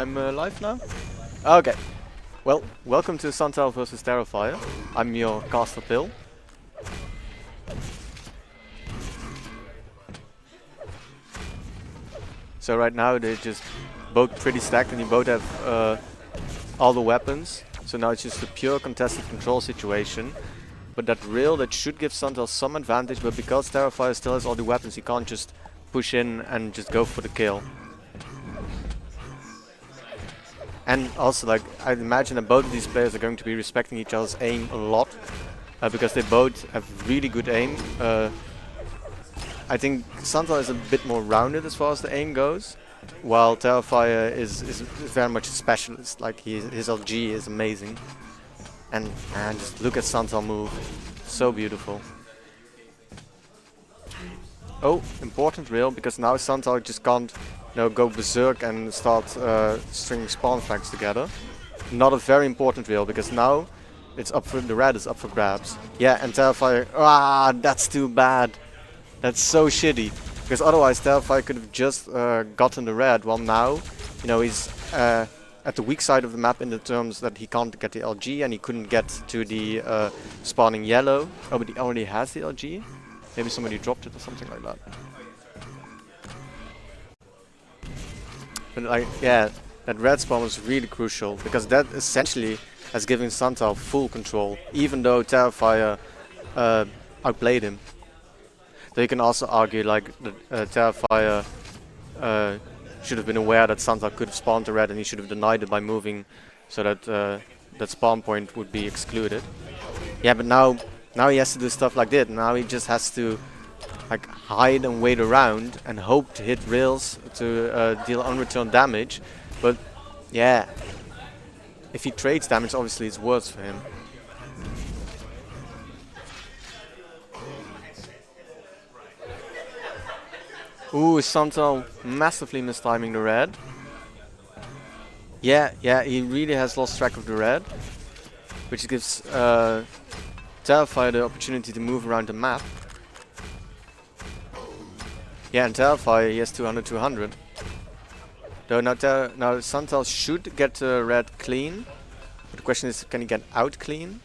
I'm live now? Okay. Well, welcome to Santile versus Terifire. I'm your caster Pill. So right now they're just both pretty stacked and you both have all the weapons. So now it's just a pure contested control situation. But that rail that should give Santile some advantage, but because Terifire still has all the weapons, he can't just push in and just go for the kill. And also, like, I imagine that both of these players are going to be respecting each other's aim a lot, because they both have really good aim. I think Santile is a bit more rounded as far as the aim goes, while Terifire is very much a specialist. Like, his LG is amazing. And just look at Santile move, so beautiful. Oh, important rail, because now Santile just can't go berserk and start stringing spawn flags together. Not a very important rail, because now it's up for the red is up for grabs. Yeah, and Terifire, that's too bad. That's so shitty, because otherwise Terifire could have just gotten the red. While now, he's at the weak side of the map in the terms that he can't get the LG and he couldn't get to the spawning yellow. Oh, but he already has the LG. Maybe somebody dropped it or something like that. But like, yeah, that red spawn was really crucial, because that essentially has given Santile full control, even though Terifire outplayed him. So you can also argue like that Terifire should have been aware that Santile could have spawned the red and he should have denied it by moving so that that spawn point would be excluded. Yeah, but now he has to do stuff like that. Now he just has to like hide and wait around and hope to hit rails to deal unreturned damage. But yeah, if he trades damage, obviously it's worse for him. Ooh, Santile massively mistiming the red. Yeah, he really has lost track of the red, which gives Terifire the opportunity to move around the map. Yeah, and Terifire, he has 200-200. Though now Santile should get the red clean. But the question is, can he get out clean?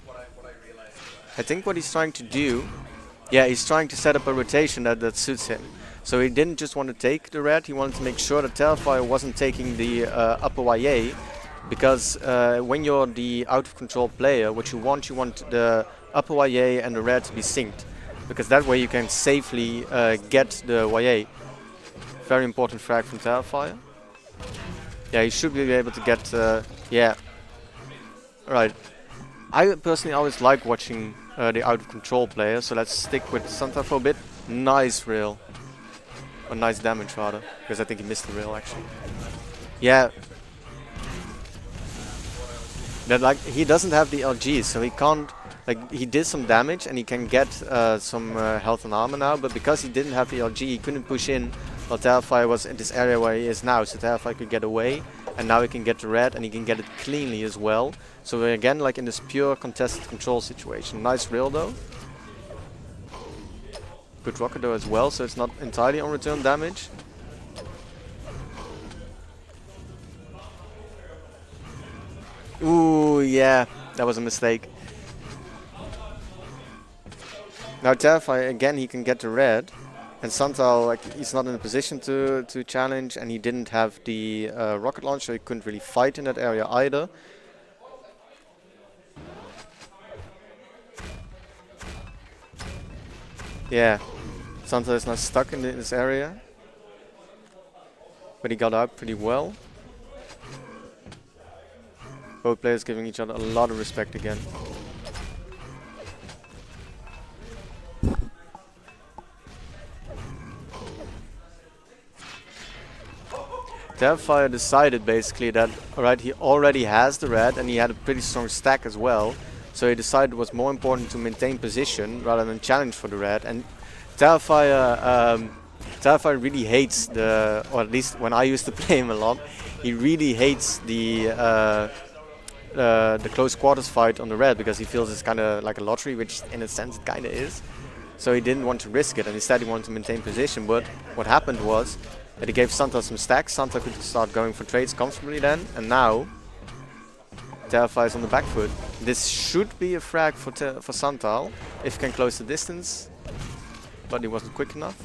I think what he's trying to do, yeah, he's trying to set up a rotation that suits him. So he didn't just want to take the red, he wanted to make sure that Terifire wasn't taking the upper YA, because when you're the out of control player, what you want the upper YA and the red to be synced, because that way you can safely get the YA. Very important frag from Terifire. Yeah, he should be able to get, yeah. Right. I personally always like watching the out of control player, so let's stick with Santile for a bit. Nice rail. Or nice damage rather, because I think he missed the rail actually. Yeah. That like he doesn't have the LG, so he can't like he did some damage and he can get some health and armor now, but because he didn't have the LG he couldn't push in while Terifire was in this area where he is now, so Terifire could get away and now he can get the red and he can get it cleanly as well. So we're again like in this pure contested control situation. Nice rail though. Good rocket though as well, so it's not entirely on return damage. Ooh, yeah, that was a mistake. Now Terifire, again, he can get the red. And Santile, like, he's not in a position to challenge, and he didn't have the rocket launcher, so he couldn't really fight in that area either. Yeah. Santile is now stuck in this area, but he got out pretty well. Both players giving each other a lot of respect again. Terifire decided basically that, alright, he already has the red and he had a pretty strong stack as well, so he decided it was more important to maintain position rather than challenge for the red. And Terifire really hates or at least when I used to play him a lot, he really hates the close quarters fight on the red, because he feels it's kind of like a lottery, which in a sense it kind of is. So he didn't want to risk it, and instead he wanted to maintain position. But what happened was And he gave Santile some stacks. Santile could start going for trades comfortably then. And now Terifire is on the back foot. This should be a frag for Santile if he can close the distance. But he wasn't quick enough.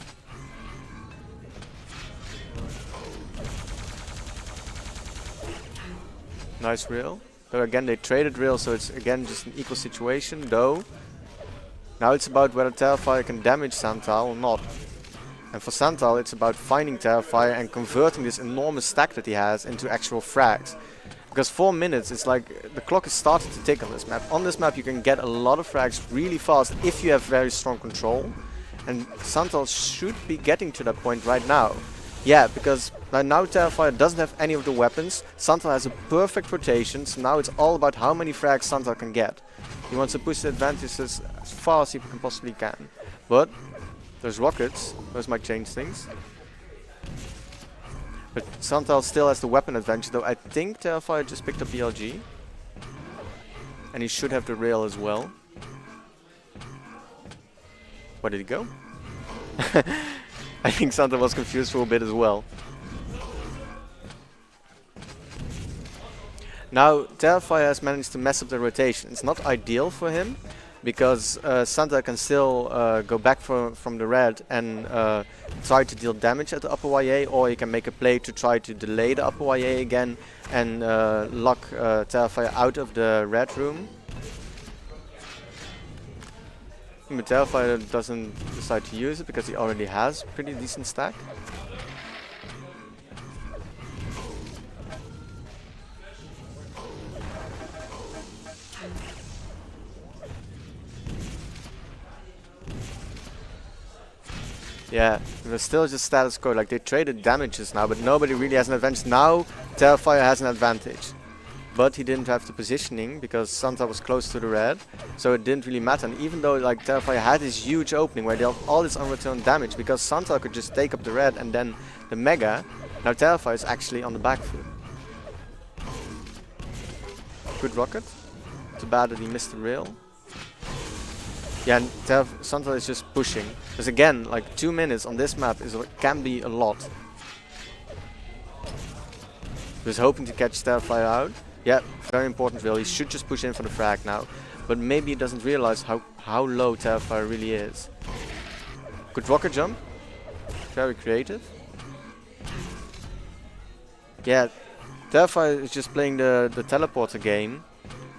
Nice reel. So again they traded reel, so it's again just an equal situation though. Now it's about whether Terifire can damage Santile or not. And for Santile it's about finding Terifire and converting this enormous stack that he has into actual frags. Because 4 minutes, it's like the clock is starting to tick on this map. On this map you can get a lot of frags really fast if you have very strong control. And Santile should be getting to that point right now. Yeah, because right now Terifire doesn't have any of the weapons. Santile has a perfect rotation, so now it's all about how many frags Santile can get. He wants to push the advantages as far as he can possibly can. But there's rockets, those might change things. But Santile still has the weapon advantage, though I think Terifire just picked up the LG. And he should have the rail as well. Where did he go? I think Santile was confused for a bit as well. Now Terifire has managed to mess up the rotation. It's not ideal for him, because Santile can still go back from the red and try to deal damage at the upper YA, or he can make a play to try to delay the upper YA again and lock Terifire out of the red room. But Terifire doesn't decide to use it because he already has a pretty decent stack. Yeah, there's still just status quo, like they traded damages now, but nobody really has an advantage. Now Terifire has an advantage. But he didn't have the positioning because Santile was close to the red, so it didn't really matter. And even though like Terifire had this huge opening where they have all this unreturned damage, because Santile could just take up the red and then the mega, now Terifire is actually on the back foot. Good rocket. Too bad that he missed the rail. Yeah, and Santile is just pushing. Because again, like 2 minutes on this map can be a lot. He was hoping to catch Terifire out. Yeah, very important rail. He should just push in for the frag now. But maybe he doesn't realize how low Terifire really is. Good rocket jump. Very creative. Yeah, Terifire is just playing the teleporter game.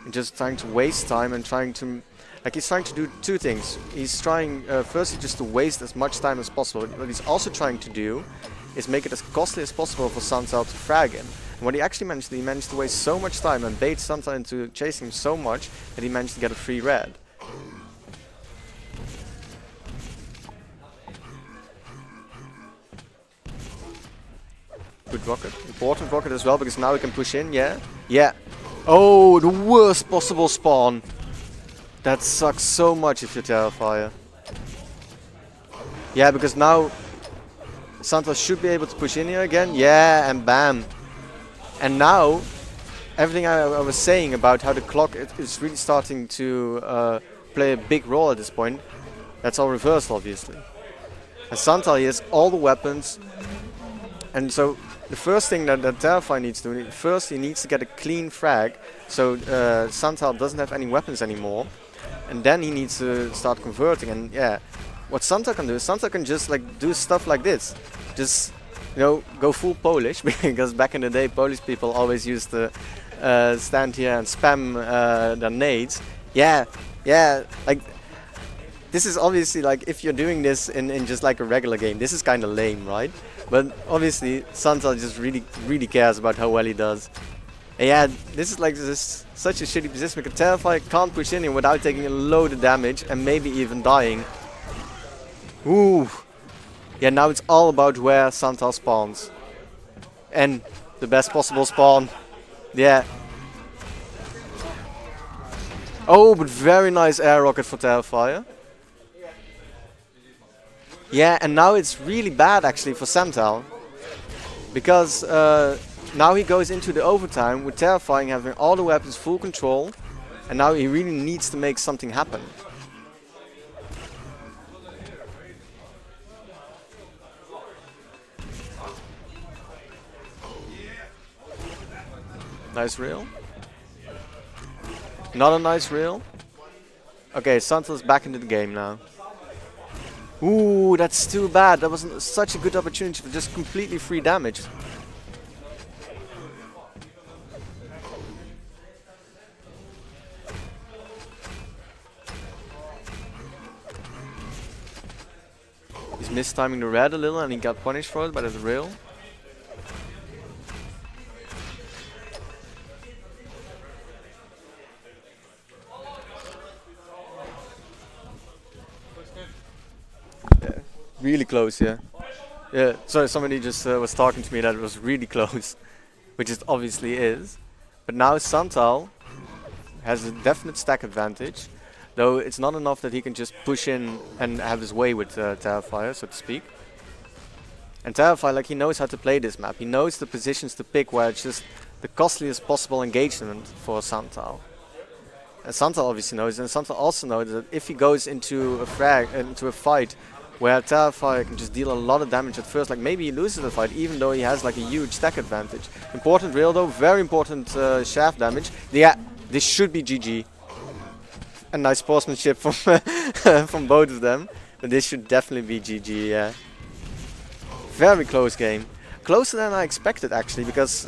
And just trying to waste time and trying to... Like he's trying to do two things. He's trying firstly just to waste as much time as possible. What he's also trying to do is make it as costly as possible for Santile to frag him. And what he actually managed to do, he managed to waste so much time and bait Santile into chasing him so much that he managed to get a free red. Good rocket. Important rocket as well, because now he can push in, yeah? Yeah. Oh, the worst possible spawn. That sucks so much if you're Terifire. Yeah, because now Santile should be able to push in here again. Yeah, and bam. And now, everything I was saying about how the clock is really starting to play a big role at this point, that's all reversed obviously. And Santile, he has all the weapons. And so the first thing that Terifire needs to do, first he needs to get a clean frag, so Santile doesn't have any weapons anymore. And then he needs to start converting, and yeah, what Santile can do is Santile can just like do stuff like this. Just, you know, go full Polish, because back in the day Polish people always used to stand here and spam their nades. Yeah, like this is obviously like if you're doing this in just like a regular game, this is kind of lame, right? But obviously Santile just really cares about how well he does. And yeah, this is like such a shitty position because Terifire can't push in here without taking a load of damage and maybe even dying. Ooh. Yeah, now it's all about where Santile spawns. And the best possible spawn. Yeah. Oh, but very nice air rocket for Terifire. Yeah, and now it's really bad actually for Santile. Because now he goes into the overtime with Terifire having all the weapons full control. And now he really needs to make something happen. Nice reel. Not a nice reel. Okay, Santale's back into the game now. Ooh, that's too bad. That was such a good opportunity for just completely free damage. He's mistiming the red a little and he got punished for it by the rail. Yeah, really close, yeah. Yeah, sorry, somebody just was talking to me that it was really close, which it obviously is. But now Santile has a definite stack advantage, though it's not enough that he can just push in and have his way with Terifire, so to speak. And Terifire, like, he knows how to play this map. He knows the positions to pick where it's just the costliest possible engagement for Santile. And Santile obviously knows, and Santile also knows that if he goes into a fight where Terifire can just deal a lot of damage at first, like maybe he loses the fight even though he has like a huge stack advantage. Important rail though, very important shaft damage. Yeah, this should be GG. A nice sportsmanship from from both of them, but this should definitely be GG, yeah. Very close game. Closer than I expected actually, because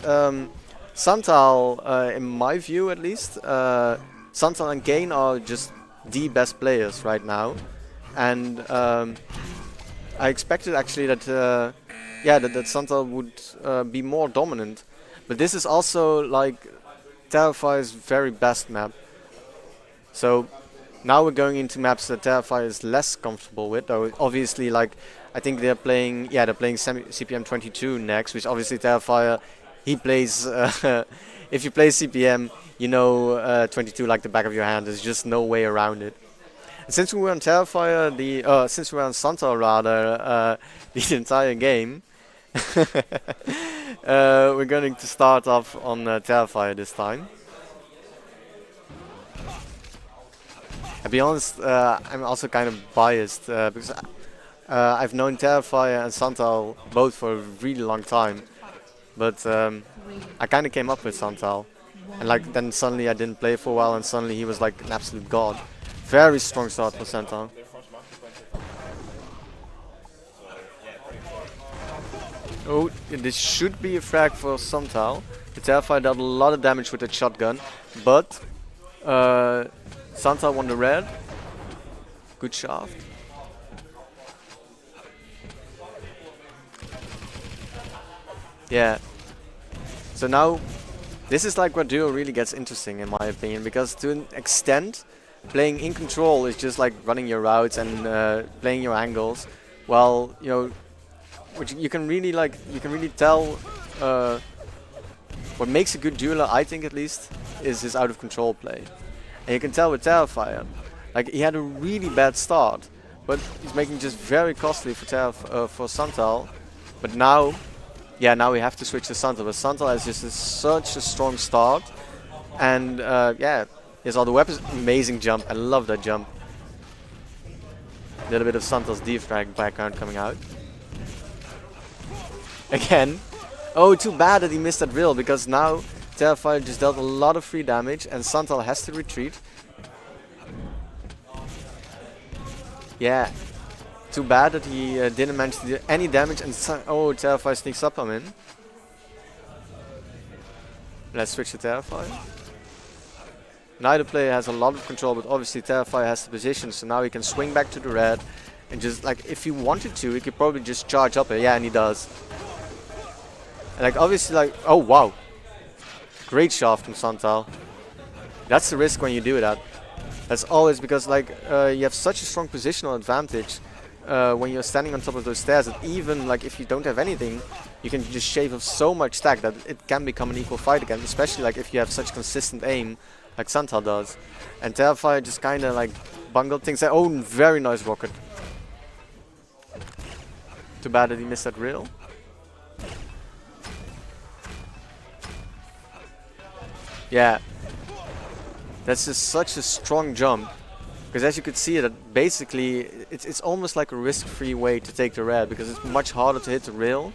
Santile, in my view at least, Santile and Kane are just the best players right now. And I expected actually that that Santile would be more dominant. But this is also likeTerifire's very best map. So now we're going into maps that Terifire is less comfortable with. Though obviously, like I think they're playing CPM 22 next, which obviously Terifire he plays. If you play CPM, you know 22 like the back of your hand. There's just no way around it. And since we were on Terifire, since we were on Santile rather, the entire game, we're going to start off on Terifire this time. To be honest, I'm also kind of biased because I've known Terifire and Santile both for a really long time, but I kind of came up with Santile, and like then suddenly I didn't play for a while, and suddenly he was like an absolute god. Very strong start for Santile. Oh, this should be a frag for Santile. The Terifire dealt a lot of damage with the shotgun, but Santile won the red. Good shaft. Yeah. So now, this is like where duo really gets interesting in my opinion, because to an extent, playing in control is just like running your routes and playing your angles. Well, you know, which you can really tell. What makes a good dueler, I think at least, is his out of control play. And you can tell with Terifire, like he had a really bad start, but he's making just very costly for Santile. But now, yeah, now we have to switch to Santile. But Santile has just such a strong start, and yeah, he has all the weapons. Amazing jump. I love that jump. A little bit of Santile's defrag background coming out. Again. Oh, too bad that he missed that rail, because now Terifire just dealt a lot of free damage and Santile has to retreat. Yeah. Too bad that he didn't manage to do any damage, and oh, Terifire sneaks up on him. Let's switch to Terifire. Neither player has a lot of control, but obviously Terifire has the position, so now he can swing back to the red and just like, if he wanted to, he could probably just charge up it. Yeah, and he does. And like obviously, like, oh wow, great shaft from Santile. That's the risk when you do that. That's always because like you have such a strong positional advantage when you're standing on top of those stairs that even like if you don't have anything, you can just shave off so much stack that it can become an equal fight again. Especially like if you have such consistent aim like Santile does. And Terifire just kind of like bungled things there. Oh, very nice rocket. Too bad that he missed that rail. Yeah, that's just such a strong jump, because as you could see, that basically it's almost like a risk-free way to take the red, because it's much harder to hit the rail.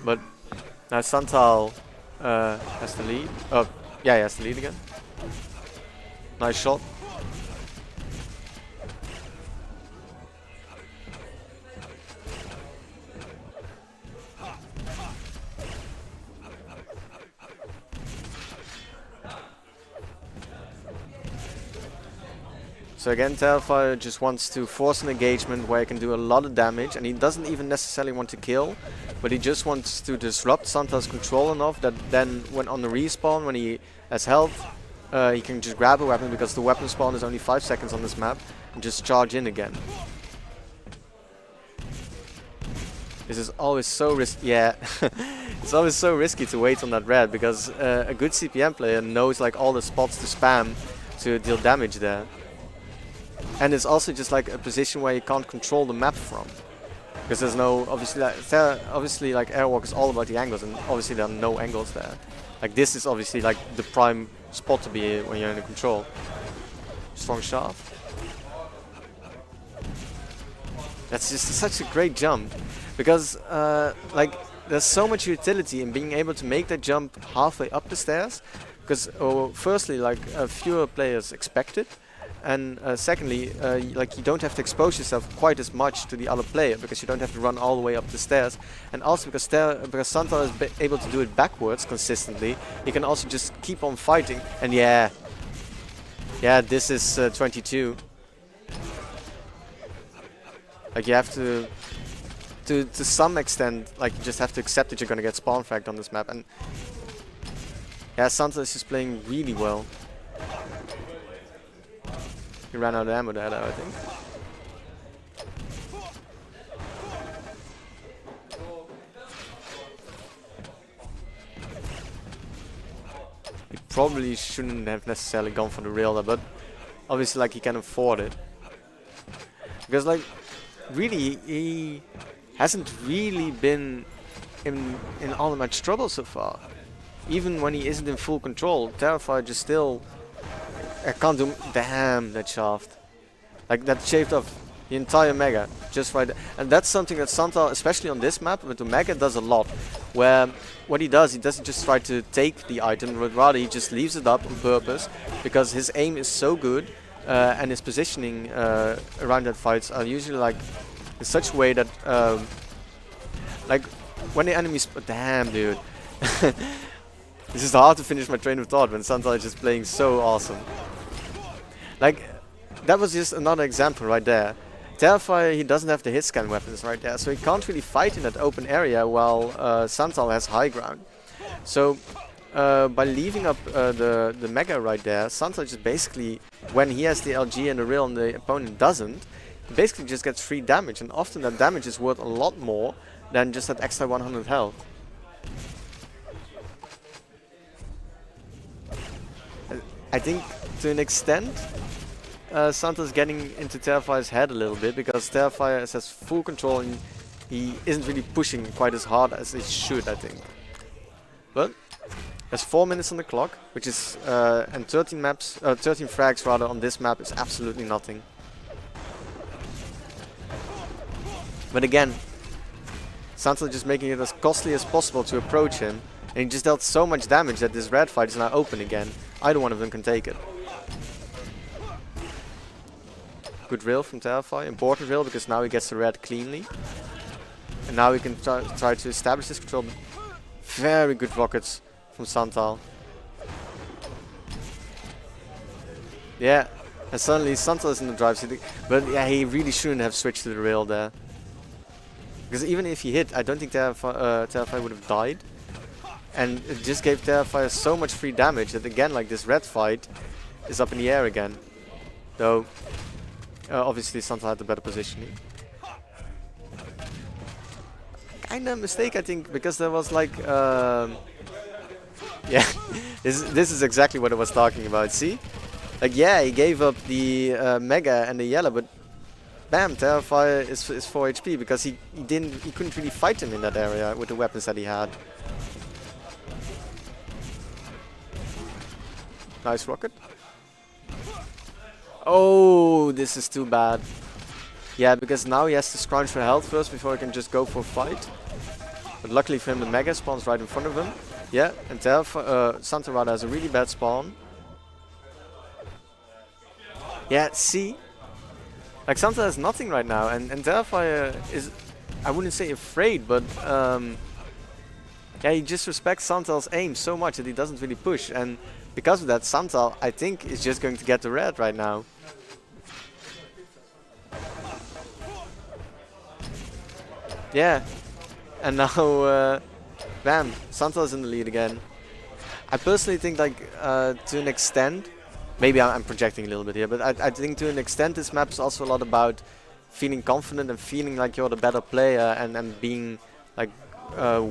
But now Santile has the lead. Oh, yeah, he has the lead again. Nice shot. So again, Terifire just wants to force an engagement where he can do a lot of damage, and he doesn't even necessarily want to kill, but he just wants to disrupt Santile's control enough that then when on the respawn, when he has health, he can just grab a weapon, because the weapon spawn is only 5 seconds on this map, and just charge in again. This is always so risky. Yeah, it's always so risky to wait on that red, because a good CPM player knows like all the spots to spam to deal damage there. And it's also just like a position where you can't control the map from, because there's no obviously like Airwalk is all about the angles, and obviously there are no angles there. Like this is obviously like the prime spot to be when you're in control. Strong shaft. That's just such a great jump, because like there's so much utility in being able to make that jump halfway up the stairs, because firstly like fewer players expect it. And secondly, like you don't have to expose yourself quite as much to the other player, because you don't have to run all the way up the stairs. And also because Santile is able to do it backwards consistently, he can also just keep on fighting. And yeah, this is 22. Like you have to some extent, like you just have to accept that you're gonna get spawn fragged on this map. And yeah, Santile is just playing really well. He ran out of ammo there, I think. He probably shouldn't have necessarily gone for the rail there, but obviously like he can afford it. Because like really he hasn't really been in all that much trouble so far. Even when he isn't in full control, Terifire just still I can't do. Damn, that shaft. Like that shaved off the entire mega just right there. And that's something that Santile, especially on this map with the mega, does a lot. Where what he doesn't just try to take the item, but rather he just leaves it up on purpose, because his aim is so good and his positioning around that fights are usually like in such a way that like when the enemies. Damn, dude. This is hard to finish my train of thought when Santile is just playing so awesome. Like, that was just another example right there. Terifire, he doesn't have the hit scan weapons right there, so he can't really fight in that open area while Santile has high ground. So, by leaving up the mega right there, Santile just basically, when he has the LG and the rail and the opponent doesn't, he basically just gets free damage, and often that damage is worth a lot more than just that extra 100 health. I think to an extent, Santile's getting intoTerifire's head a little bit, because Terifire has full control and he isn't really pushing quite as hard as he should, I think. But there's 4 minutes on the clock, which is and 13 frags rather on this map is absolutely nothing. But again, Santile just making it as costly as possible to approach him, and he just dealt so much damage that this red fight is now open again. Either one of them can take it. Good rail from Terifire, important rail, because now he gets the red cleanly. And now we can try to establish this control. Very good rockets from Santile. Yeah, and suddenly Santile is in the drive seat. But yeah, he really shouldn't have switched to the rail there. Because even if he hit, I don't think Terifire would have died. And it just gave Terifire so much free damage that again, like this red fight is up in the air again. Though, obviously Santile had the better positioning. Kinda a mistake, I think, because there was like, yeah, this is exactly what I was talking about. See, like yeah, he gave up the mega and the yellow, but bam, Terifire is 4 HP because he couldn't really fight him in that area with the weapons that he had. Nice rocket. Oh, this is too bad. Yeah, because now he has to scrounge for health first before he can just go for a fight. But luckily for him, the mega spawns right in front of him. Yeah, and Santarada has a really bad spawn. Yeah, see? Like, Santa has nothing right now, and Terifire is, I wouldn't say afraid, but yeah, he just respects Santal's aim so much that he doesn't really push, and because of that, Santal, I think, is just going to get the red right now. Yeah, and now, bam, Santal's in the lead again. I personally think, like, to an extent, maybe I'm projecting a little bit here, but I think to an extent this map is also a lot about feeling confident and feeling like you're the better player and being like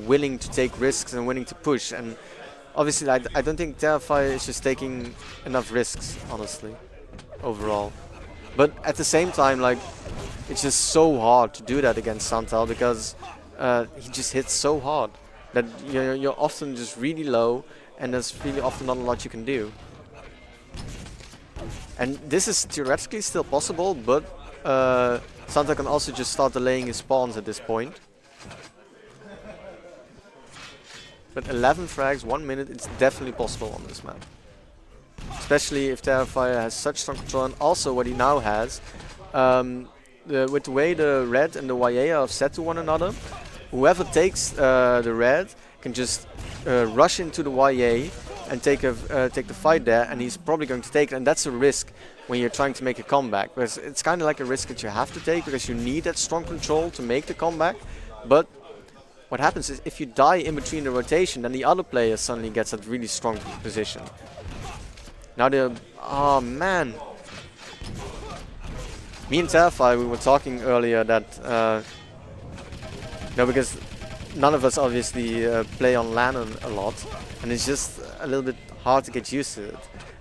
willing to take risks and willing to push. And obviously I don't think Terifire is just taking enough risks, honestly, overall. But at the same time, like, it's just so hard to do that against Santal because he just hits so hard that you're often just really low and there's really often not a lot you can do. And this is theoretically still possible, but Santa can also just start delaying his spawns at this point. But 11 frags, 1 minute, it's definitely possible on this map. Especially if Terifire has such strong control, and also what he now has, with the way the red and the YA are set to one another, whoever takes the red can just rush into the YA and take the fight there, and he's probably going to take it, and that's a risk when you're trying to make a comeback, because it's kind of like a risk that you have to take because you need that strong control to make the comeback. But what happens is if you die in between the rotation, then the other player suddenly gets that really strong position. Now oh man, me and Terifire, we were talking earlier that no, because none of us obviously play on LAN a lot, and it's just a little bit hard to get used to it.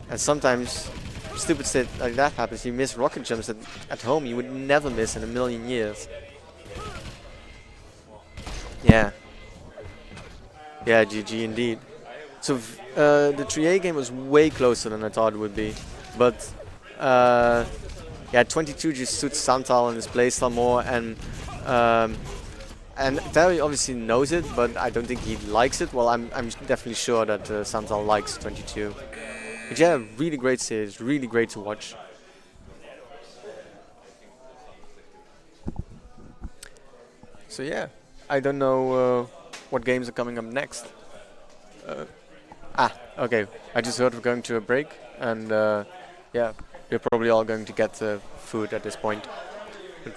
And sometimes stupid shit like that happens. You miss rocket jumps that at home you would never miss in a million years. Yeah. Yeah, GG indeed. So the 3A game was way closer than I thought it would be. But yeah, 22 just suits Santal and his playstyle more, and Terry obviously knows it, but I don't think he likes it. Well, I'm definitely sure that Santal likes 22. But yeah, really great series, really great to watch. So yeah, I don't know what games are coming up next. Okay, I just heard we're going to a break, and yeah, we're probably all going to get food at this point. But